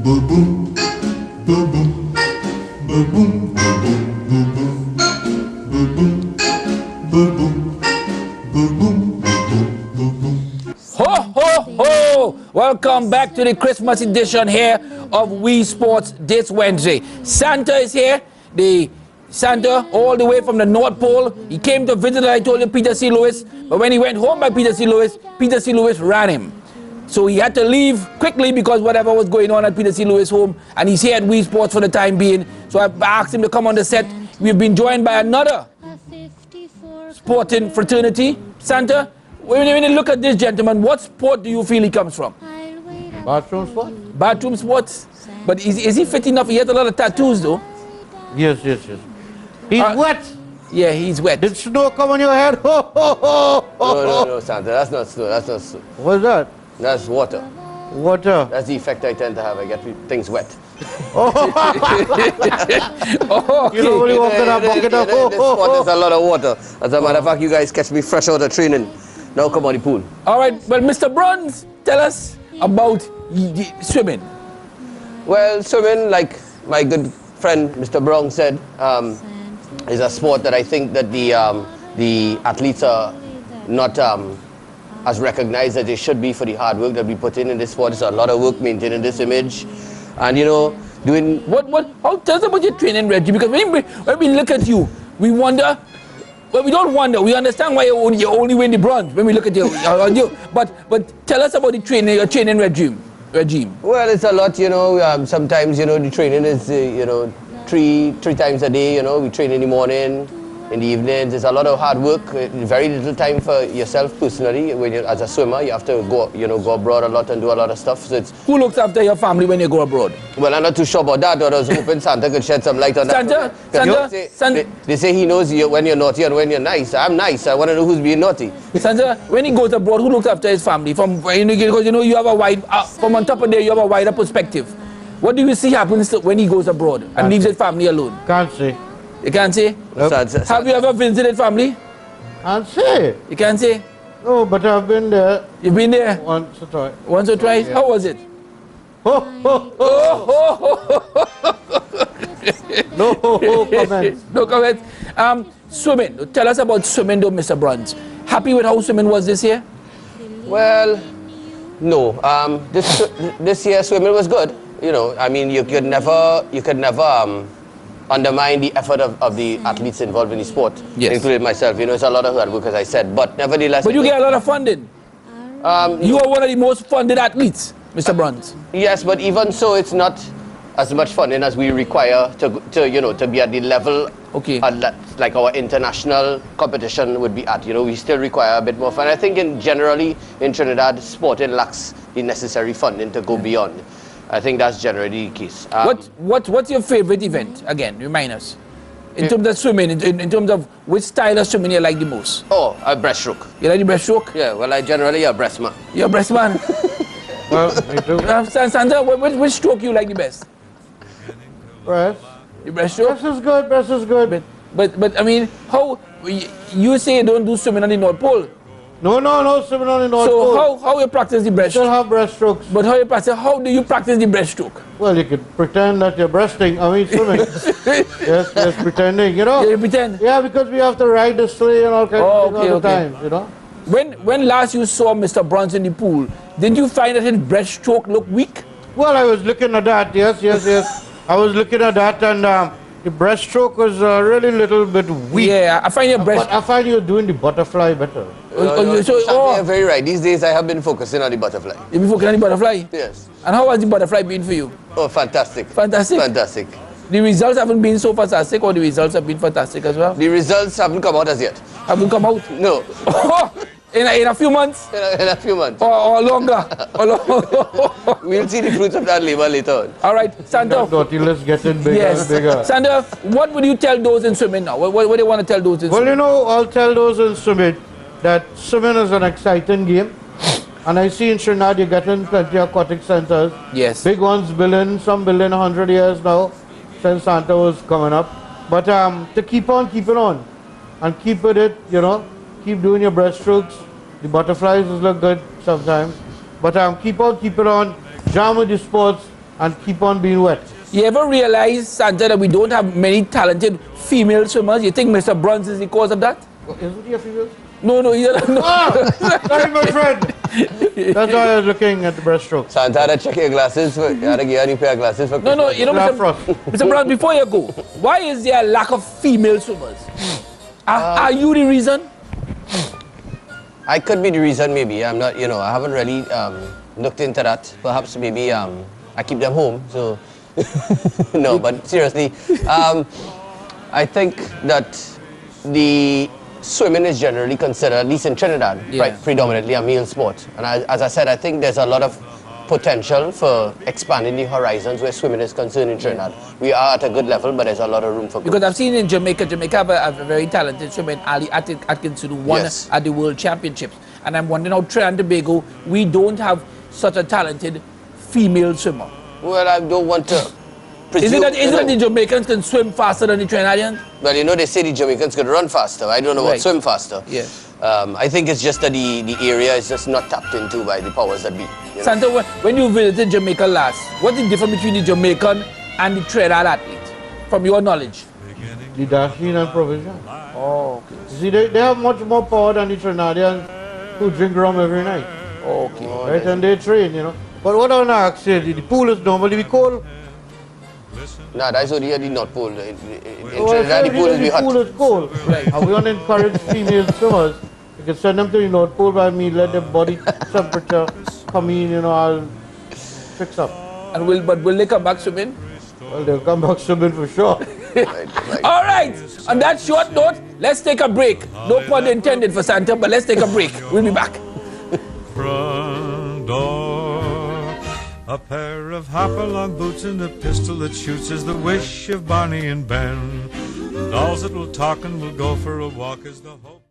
Ho, ho, ho! Welcome back to the Christmas edition here of Wii Sports this Wednesday. Santa is here. The Santa all the way from the North Pole. He came to visit, I told you, Peter C. Lewis. But when he went home by Peter C. Lewis ran him. So he had to leave quickly because whatever was going on at Peter C. Lewis' home. And he's here at Wii Sports for the time being. So I asked him to come on the set. We've been joined by another sporting fraternity. Santa, when you look at this gentleman, what sport do you feel he comes from? Bathroom sports? Bathroom sports? But is he fit enough? He has a lot of tattoos though. Yes. He's wet. Yeah, he's wet. Did snow come on your head? Ho, ho, ho, ho. No, Santa, that's not snow, that's not snow. What's that? That's water. Water. That's the effect I tend to have. I get things wet. Oh, okay. You normally walk in a bucket of ho, This ho, spot ho. is a lot of water. As a matter of fact, you guys catch me fresh out of training. Now come on the pool. All right, well, Mr. Bruns, tell us about swimming. Well, swimming, like my good friend Mr. Brown said, is a sport that I think that the athletes are not as recognized as they should be for the hard work that we put in this sport. It's a lot of work maintaining this image, and you know, doing how tell us about your training regime, because when we look at you, we wonder. Well, we don't wonder. We understand why you only win the bronze when we look at you. But tell us about the your training regime. Well, it's a lot, you know. Sometimes, you know, the training is, you know, three times a day. You know, we train in the morning, in the evenings. It's a lot of hard work. Very little time for yourself personally. When you, as a swimmer, you have to go, you know, go abroad a lot and do a lot of stuff. So it's. Who looks after your family when you go abroad? Well, I'm not too sure about that. But I was hoping Santa could shed some light on that. Santa. They say he knows you when you're naughty and when you're nice. I'm nice. I want to know who's being naughty. Santa, when he goes abroad, who looks after his family? Because you know you have a wide, from on top of there, you have a wider perspective. What do you see happens when he goes abroad and leaves his family alone? Can't say. You can't say? Nope. Have you ever visited family? Can't say. You can't say? No, but I've been there. You've been there? Once or twice. Once or twice? Yeah. How was it? Ho, ho, ho. No comments. No comments. Swimming. Tell us about swimming though, Mr. Bruns. Happy with how swimming was this year? Well, no. This year swimming was good. You know, I mean, you could never undermine the effort of the athletes involved in the sport, yes, including myself. You know, it's a lot of hard work, as I said, but nevertheless. But you get a lot of funding. You are one of the most funded athletes, Mr. Bruns. Yes, but even so, it's not as much funding as we require to you know, to be at the level, okay, like our international competition would be at. You know, we still require a bit more fun. I think generally in Trinidad, sporting lacks the necessary funding to go beyond. I think that's generally the case. What's your favorite event? Again, remind us. In terms of swimming, in terms of which style of swimming you like the most? Oh, a breaststroke. You like the breaststroke? Yeah, well, I generally a breastman. You're a breastman? Well, me too. Sandra, which stroke you like the best? Breast. The breaststroke? Breast is good, breast is good. But I mean, how, you say you don't do swimming on the North Pole? No, swimming on the North Pole. So how you practice the breaststroke? Still have breaststrokes. But how do you practice the breaststroke? Well, you could pretend that you're breasting, swimming. yes, pretending, you know. Yeah, you pretend? Yeah, because we have to ride the sleigh and all kinds of things all the time, you know. When last you saw Mr. Bruns in the pool, did you find that his breaststroke looked weak? Well, I was looking at that, yes. I was looking at that, and the breaststroke was really a little bit weak. Yeah, I find your breast. But I find you're doing the butterfly better. You're very right. These days I have been focusing on the butterfly. You've been focusing on the butterfly? Yes. And how has the butterfly been for you? Oh, fantastic. Fantastic? Fantastic. The results haven't been so fantastic, or the results have been fantastic as well? The results haven't come out as yet. Haven't come out? No. In a few months? In a few months. Or longer? We'll see the fruits of that labor later on. All right, Santa. Let's get it bigger and bigger. Santa, what would you tell those in swimming now? What do you want to tell those in swimming? Well, you know, I'll tell those in swimming that swimming is an exciting game. And I see in Trinidad you're getting plenty of aquatic centers. Yes. Big ones building, some building 100 years now since Santa was coming up. But to keep on keeping on and keep with it, you know, keep doing your breaststrokes. The butterflies look good sometimes. But keep on keeping on, jam with the sports, and keep on being wet. You ever realize, Santa, that we don't have many talented female swimmers? You think Mr. Bruns is the cause of that? Isn't he a female? No, no, no. Sorry, my friend. That's why I was looking at the breaststroke. Santa had to check your glasses. You had to get a new pair of glasses for No, Christmas. you know, Mr. Bruns, before you go, why is there a lack of female swimmers? Are you the reason? I could be the reason, maybe. I'm not, I haven't really looked into that. Perhaps maybe I keep them home, so... No, but seriously, I think that the swimming is generally considered, at least in Trinidad, predominantly a male sport. And as I said, I think there's a lot of potential for expanding the horizons where swimming is concerned in Trinidad. We are at a good level, but there's a lot of room for growth. Because I've seen in Jamaica have a very talented swimmer, Ali Atkinson, who won at the World Championships. And I'm wondering how Trinidad and Tobago, we don't have such a talented female swimmer. Well, I don't want to presume... Is it that the Jamaicans can swim faster than the Trinidadians? Well, they say the Jamaicans could run faster. I don't know about swim faster. Yes. I think it's just that the area is just not tapped into by the powers that be. Santa, when you visited Jamaica last, what's the difference between the Jamaican and the Trinidad athlete, from your knowledge? The dashing and provision. Oh, okay. See, they have much more power than the Trinidadians who drink rum every night. Okay. Right, and they train, But what I want to ask you, the pool is normally cold? Nah, that's only at the North Pole. In Trinidad, the pool is hot. The pool is cold. Right. And we want to encourage female swimmers. You can send them to the North Pole by me, let their body temperature come in, I'll fix up. And will they come back swimming? Well, they'll come back swimming for sure. Right. All right. On that short note, let's take a break. No pun intended for Santa, but let's take a break. We'll be back. Front door, a pair of hop-along boots and a pistol that shoots is the wish of Barney and Ben. Dolls that will talk and will go for a walk is the hope.